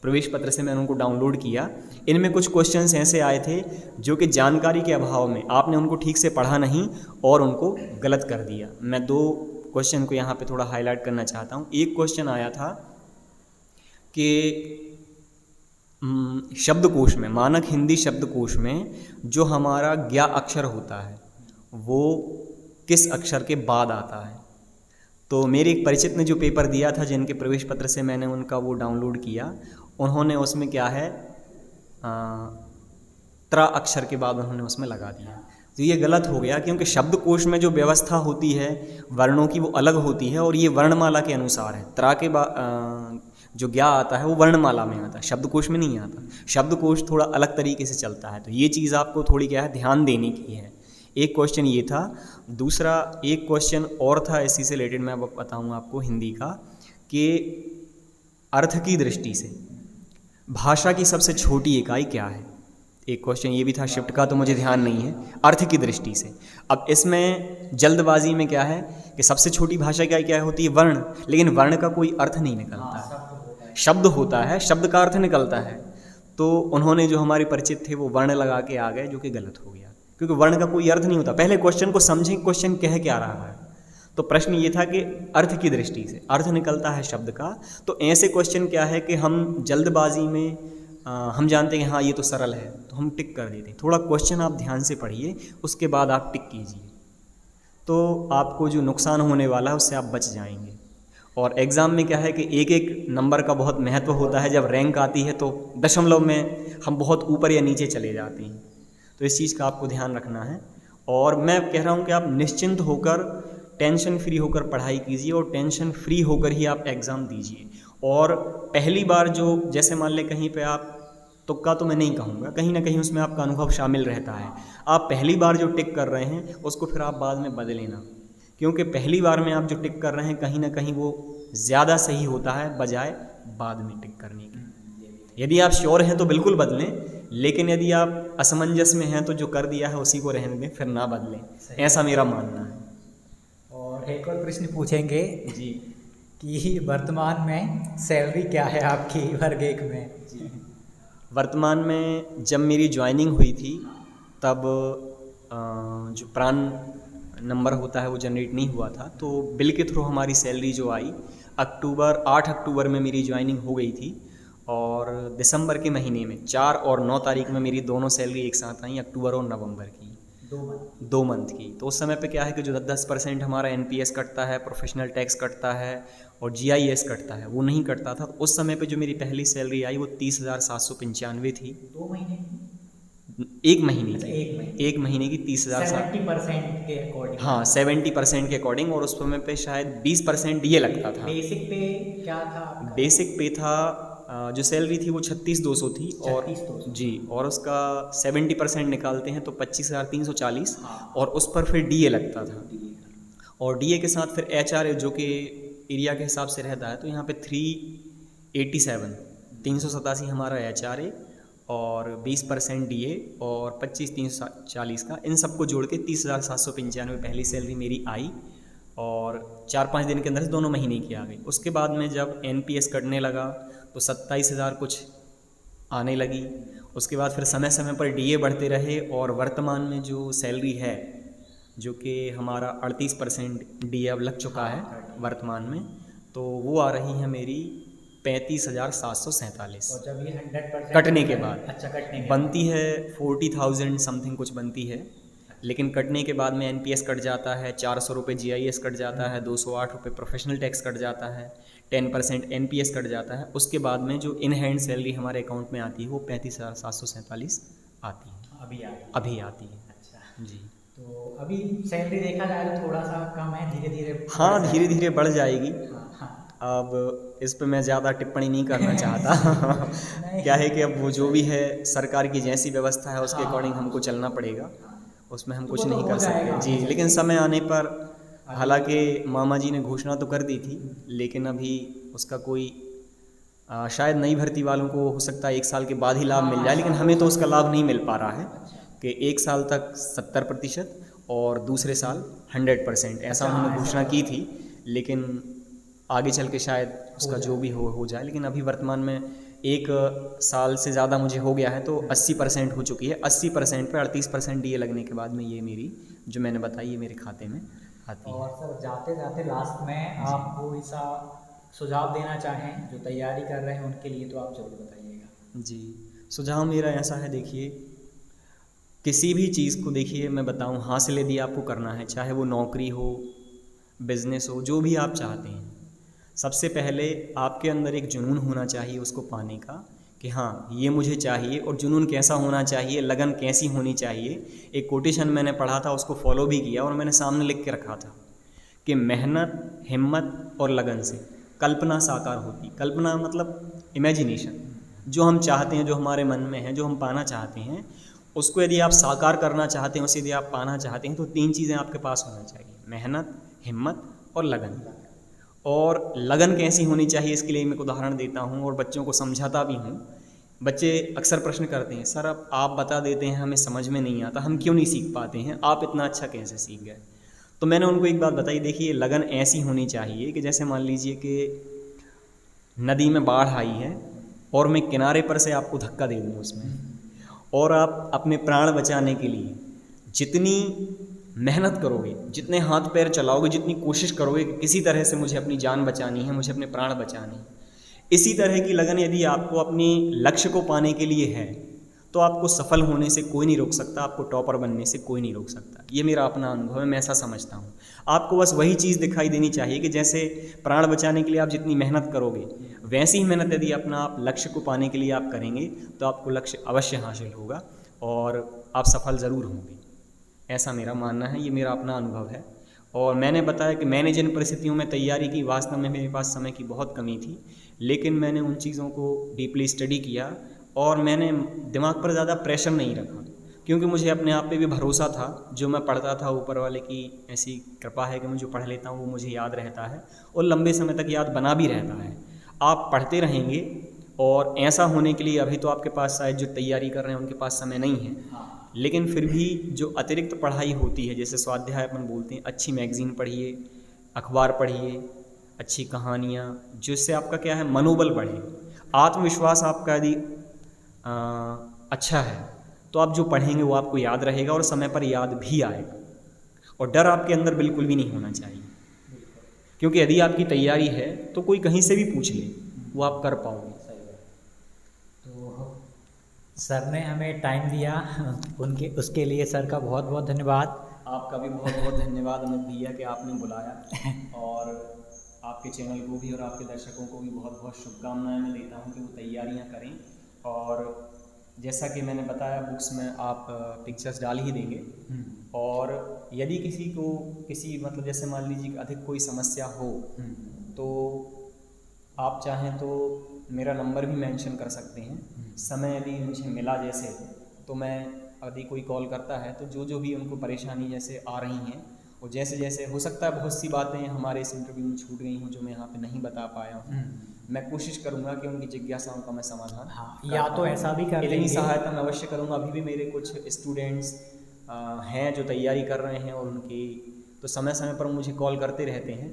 प्रवेश पत्र से मैंने उनको डाउनलोड किया। इनमें कुछ क्वेश्चंस ऐसे आए थे जो कि जानकारी के अभाव में आपने उनको ठीक से पढ़ा नहीं और उनको गलत कर दिया। मैं 2 क्वेश्चन को यहाँ पे थोड़ा हाईलाइट करना चाहता हूँ। एक क्वेश्चन आया था कि शब्दकोश में, मानक हिंदी शब्दकोश में जो हमारा ज्ञा अक्षर होता है वो किस अक्षर के बाद आता है। तो मेरे एक परिचित ने जो पेपर दिया था, जिनके प्रवेश पत्र से मैंने उनका वो डाउनलोड किया, उन्होंने उसमें क्या है त्रा अक्षर के बाद उन्होंने उसमें लगा दिया। तो ये गलत हो गया, क्योंकि शब्दकोश में जो व्यवस्था होती है वर्णों की वो अलग होती है और ये वर्णमाला के अनुसार है। त्रा के बाद जो ज्ञा आता है वो वर्णमाला में आता है, शब्दकोश में नहीं आता। शब्दकोश थोड़ा अलग तरीके से चलता है। तो ये चीज़ आपको थोड़ी क्या है ध्यान देने की है। एक क्वेश्चन ये था। दूसरा एक क्वेश्चन और था इसी से रिलेटेड, मैं अब बताऊँगा आपको हिंदी का, कि अर्थ की दृष्टि से भाषा की सबसे छोटी इकाई क्या है। एक क्वेश्चन ये भी था शिफ्ट का, तो मुझे ध्यान नहीं है, अर्थ की दृष्टि से। अब इसमें जल्दबाजी में क्या है कि सबसे छोटी भाषा इकाई क्या होती है, वर्ण, लेकिन वर्ण का कोई अर्थ नहीं निकलता है, शब्द होता है, शब्द का अर्थ निकलता है। तो उन्होंने जो हमारे परिचित थे वो वर्ण लगा के आ गए, जो कि गलत हो गया, क्योंकि वर्ण का कोई अर्थ नहीं होता। पहले क्वेश्चन को समझें, क्वेश्चन कह क्या रहा है। तो प्रश्न ये था कि अर्थ की दृष्टि से अर्थ निकलता है शब्द का। तो ऐसे क्वेश्चन क्या है कि हम जल्दबाजी में हम जानते हैं कि हाँ ये तो सरल है, तो हम टिक कर देते हैं। थोड़ा क्वेश्चन आप ध्यान से पढ़िए, उसके बाद आप टिक कीजिए, तो आपको जो नुकसान होने वाला है उससे आप बच जाएंगे। और एग्ज़ाम में क्या है कि एक एक नंबर का बहुत महत्व होता है। जब रैंक आती है तो दशमलव में हम बहुत ऊपर या नीचे चले जाते हैं, तो इस चीज़ का आपको ध्यान रखना है। और मैं कह रहा हूँ कि आप निश्चिंत होकर, टेंशन फ्री होकर पढ़ाई कीजिए और टेंशन फ्री होकर ही आप एग्ज़ाम दीजिए। और पहली बार जो, जैसे मान लें कहीं पे आप, तुक्का तो मैं नहीं कहूँगा, कहीं ना कहीं उसमें आपका अनुभव शामिल रहता है। आप पहली बार जो टिक कर रहे हैं उसको फिर आप बाद में बदलें ना, क्योंकि पहली बार में आप जो टिक कर रहे हैं कहीं ना कहीं वो ज़्यादा सही होता है बजाय बाद में टिक करने के। यदि आप श्योर हैं तो बिल्कुल बदलें, लेकिन यदि आप असमंजस में हैं तो जो कर दिया है उसी को रहने दें, फिर ना बदलें, ऐसा मेरा मानना है। और एक और प्रश्न पूछेंगे जी कि वर्तमान में सैलरी क्या है आपकी वर्ग 1 में? जी, वर्तमान में जब मेरी ज्वाइनिंग हुई थी तब जो प्रान नंबर होता है वो जनरेट नहीं हुआ था, तो बिल के थ्रू हमारी सैलरी जो आई 8 अक्टूबर में मेरी ज्वाइनिंग हो गई थी। और दिसंबर के महीने में 4 और 9 तारीख में मेरी दोनों सैलरी एक साथ आई, अक्टूबर और नवंबर की, 2 मंथ की। तो उस समय पे क्या है कि जो 10% हमारा NPS कटता है, प्रोफेशनल टैक्स कटता है और GIS कटता है, वो नहीं कटता था। तो उस समय पे जो मेरी पहली सैलरी आई वो 30,795 थी। 2 महीने की? 1 महीने की, एक महीने की 30,000, 70% के अकॉर्डिंग। हाँ 70% के अकॉर्डिंग। और उस समय पे शायद 20% ये लगता था। बेसिक पे क्या था आपका? बेसिक पे था जो सैलरी थी वो 36,200 थी, और 36,200 जी, और उसका 70% निकालते हैं तो 25,340, हाँ। और उस पर फिर DA लगता था। और डीए के साथ फिर एचआर जो कि एरिया के हिसाब से रहता है, तो यहाँ पे 387 हमारा एचआर और 20% डीए और 25 340 का, इन सबको जोड़ के 30,795 पहली सैलरी मेरी आई और 4-5 दिन के अंदर से दोनों महीने की आ गई। उसके बाद में जब एनपीएस कटने लगा तो 27,000 कुछ आने लगी। उसके बाद फिर समय समय पर डीए बढ़ते रहे और वर्तमान में जो सैलरी है जो कि हमारा 38% डीए अब लग चुका है वर्तमान में, तो वो आ रही है मेरी 35,747 और जब ये 100% कटने के बाद। अच्छा, कटने के बनती है 40,000 समथिंग कुछ बनती है, लेकिन कटने के बाद में एनपीएस कट जाता है, 400 रुपये जीआईएस कट जाता है, 208 रुपये प्रोफेशनल टैक्स कट जाता है, 10% एनपीएस कट जाता है। उसके बाद में जो इन हैंड सैलरी हमारे अकाउंट में आती है वो 35,747 आती है, अभी आती है। अच्छा, जी, तो अभी सैलरी देखा जाए तो थोड़ा सा कम है, धीरे धीरे हाँ धीरे धीरे बढ़ जाएगी। हाँ। अब इस पे मैं ज़्यादा टिप्पणी नहीं करना चाहता क्या है कि अब वो जो भी है सरकार की जैसी व्यवस्था है उसके अकॉर्डिंग हमको चलना पड़ेगा, उसमें हम तो कुछ वो तो नहीं हो कर जाएगा। सकते जी। लेकिन समय आने पर, हालांकि मामा जी ने घोषणा तो कर दी थी, लेकिन अभी उसका कोई शायद नई भर्ती वालों को हो सकता है 1 साल के बाद ही लाभ मिल जाए, लेकिन हमें तो उसका लाभ नहीं मिल पा रहा है कि 1 साल तक 70% और दूसरे साल 100%, ऐसा उन्होंने घोषणा की थी। लेकिन आगे चल के शायद उसका जो भी हो जाए, लेकिन अभी वर्तमान में 1 साल से ज़्यादा मुझे हो गया है तो 80% हो चुकी है। 80% पे 38% डीए लगने के बाद में ये मेरी जो मैंने बताई ये मेरे खाते में आती है। और सर जाते जाते लास्ट में आप कोई सा सुझाव देना चाहें जो तैयारी कर रहे हैं उनके लिए, तो आप जरूर बताइएगा। जी, सुझाव मेरा ऐसा है, देखिए किसी भी चीज़ को देखिए मैं बताऊं, हासिल यदि आपको करना है, चाहे वो नौकरी हो, बिजनेस हो, जो भी आप चाहते हैं, सबसे पहले आपके अंदर एक जुनून होना चाहिए उसको पाने का कि हाँ ये मुझे चाहिए। और जुनून कैसा होना चाहिए, लगन कैसी होनी चाहिए। एक कोटेशन मैंने पढ़ा था, उसको फॉलो भी किया और मैंने सामने लिख के रखा था कि मेहनत, हिम्मत और लगन से कल्पना साकार होती। कल्पना मतलब इमेजिनेशन, जो हम चाहते हैं, जो हमारे मन में है, जो हम पाना चाहते हैं, उसको यदि आप साकार करना चाहते हैं, उसे यदि आप पाना चाहते हैं, तो 3 चीज़ें आपके पास होना चाहिए, मेहनत, हिम्मत और लगन। और लगन कैसी होनी चाहिए इसके लिए मैं एक उदाहरण देता हूँ और बच्चों को समझाता भी हूँ। बच्चे अक्सर प्रश्न करते हैं, सर अब आप बता देते हैं, हमें समझ में नहीं आता, हम क्यों नहीं सीख पाते हैं, आप इतना अच्छा कैसे सीख गए। तो मैंने उनको एक बात बताई, देखिए लगन ऐसी होनी चाहिए कि जैसे मान लीजिए कि नदी में बाढ़ आई है और मैं किनारे पर से आपको धक्का दे दूँ उसमें, और आप अपने प्राण बचाने के लिए जितनी मेहनत करोगे, जितने हाथ पैर चलाओगे, जितनी कोशिश करोगे कि किसी तरह से मुझे अपनी जान बचानी है, मुझे अपने प्राण बचाने हैं, इसी तरह की लगन यदि आपको अपने लक्ष्य को पाने के लिए है तो आपको सफल होने से कोई नहीं रोक सकता, आपको टॉपर बनने से कोई नहीं रोक सकता। ये मेरा अपना अनुभव है, मैं ऐसा समझता हूँ। आपको बस वही चीज़ दिखाई देनी चाहिए कि जैसे प्राण बचाने के लिए आप जितनी मेहनत करोगे, वैसी ही मेहनत यदि अपना आप लक्ष्य को पाने के लिए आप करेंगे तो आपको लक्ष्य अवश्य हासिल होगा और आप सफल ज़रूर होंगे, ऐसा मेरा मानना है। ये मेरा अपना अनुभव है। और मैंने बताया कि मैंने जिन परिस्थितियों में तैयारी की, वास्तव में मेरे पास समय की बहुत कमी थी, लेकिन मैंने उन चीज़ों को डीपली स्टडी किया और मैंने दिमाग पर ज़्यादा प्रेशर नहीं रखा, क्योंकि मुझे अपने आप पे भी भरोसा था। जो मैं पढ़ता था, ऊपर वाले की ऐसी कृपा है कि मैं जो पढ़ लेता हूँ वो मुझे याद रहता है और लंबे समय तक याद बना भी रहता है। आप पढ़ते रहेंगे और ऐसा होने के लिए अभी तो आपके पास शायद जो तैयारी कर रहे हैं उनके पास समय नहीं है, लेकिन फिर भी जो अतिरिक्त पढ़ाई होती है, जैसे स्वाध्याय अपन बोलते हैं, अच्छी मैगज़ीन पढ़िए, अखबार पढ़िए, अच्छी कहानियाँ, जिससे आपका क्या है मनोबल बढ़े, आत्मविश्वास आपका यदि अच्छा है तो आप जो पढ़ेंगे वो आपको याद रहेगा और समय पर याद भी आएगा। और डर आपके अंदर बिल्कुल भी नहीं होना चाहिए, क्योंकि यदि आपकी तैयारी है तो कोई कहीं से भी पूछ ले, वो आप कर पाओगे। तो सर ने हमें टाइम दिया, उनके उसके लिए सर का बहुत बहुत धन्यवाद। आपका भी बहुत बहुत धन्यवाद अमित भैया कि आपने बुलाया, और आपके चैनल को भी और आपके दर्शकों को भी बहुत बहुत शुभकामनाएं मैं देता हूं कि वो तैयारियां करें। और जैसा कि मैंने बताया, बुक्स में आप पिक्चर्स डाल ही देंगे, और यदि किसी को किसी मतलब जैसे मान लीजिए कि अधिक कोई समस्या हो तो आप चाहें तो मेरा नंबर भी मेंशन कर सकते हैं। समय यदि मुझे मिला जैसे, तो मैं यदि कोई कॉल करता है तो जो जो भी उनको परेशानी जैसे आ रही हैं और जैसे जैसे हो सकता है बहुत सी बातें हमारे इस इंटरव्यू में छूट गई हों जो मैं यहाँ पे नहीं बता पाया हूँ, मैं कोशिश करूँगा कि उनकी जिज्ञासाओं का मैं समाधान हाँ, कर या तो पाऊँ। ऐसा भी कर इतनी देंगे। सहायता मैं अवश्य करूँगा। अभी भी मेरे कुछ स्टूडेंट्स हैं जो तैयारी कर रहे हैं और उनकी तो समय समय पर मुझे कॉल करते रहते हैं,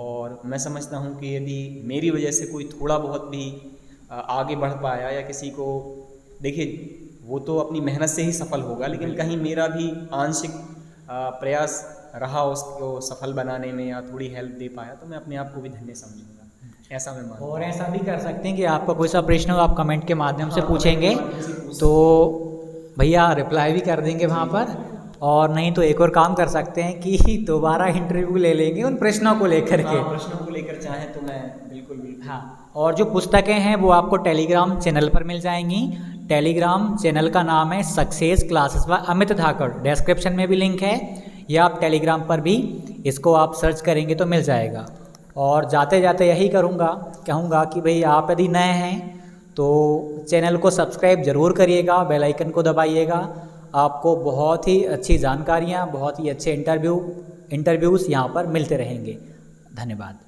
और मैं समझता हूँ कि यदि मेरी वजह से कोई थोड़ा बहुत भी आगे बढ़ पाया या किसी को, देखिए वो तो अपनी मेहनत से ही सफल होगा, लेकिन कहीं मेरा भी आंशिक प्रयास रहा उसको सफल बनाने में या थोड़ी हेल्प दे पाया, तो मैं अपने आप को भी धन्य समझूंगा, ऐसा मैं मानता हूँ। और ऐसा भी कर सकते हैं कि आपका कोई सा प्रश्न हो आप कमेंट के माध्यम से हाँ, पूछेंगे कमेंट के माध्यम से पूछ तो भैया रिप्लाई भी कर देंगे वहाँ पर। और नहीं तो एक और काम कर सकते हैं कि दोबारा इंटरव्यू ले लेंगे उन प्रश्नों को लेकर के। हाँ, प्रश्नों को लेकर चाहें तो मैं बिल्कुल। हाँ, और जो पुस्तकें हैं वो आपको टेलीग्राम चैनल पर मिल जाएंगी। टेलीग्राम चैनल का नाम है सक्सेस क्लासेस बाय अमित धाकड़, डिस्क्रिप्शन में भी लिंक है, या आप टेलीग्राम पर भी इसको आप सर्च करेंगे तो मिल जाएगा। और जाते जाते यही कहूँगा कि भाई आप यदि नए हैं तो चैनल को सब्सक्राइब ज़रूर करिएगा, बेल आइकन को दबाइएगा। आपको बहुत ही अच्छी जानकारियाँ, बहुत ही अच्छे इंटरव्यूज़ यहाँ पर मिलते रहेंगे। धन्यवाद।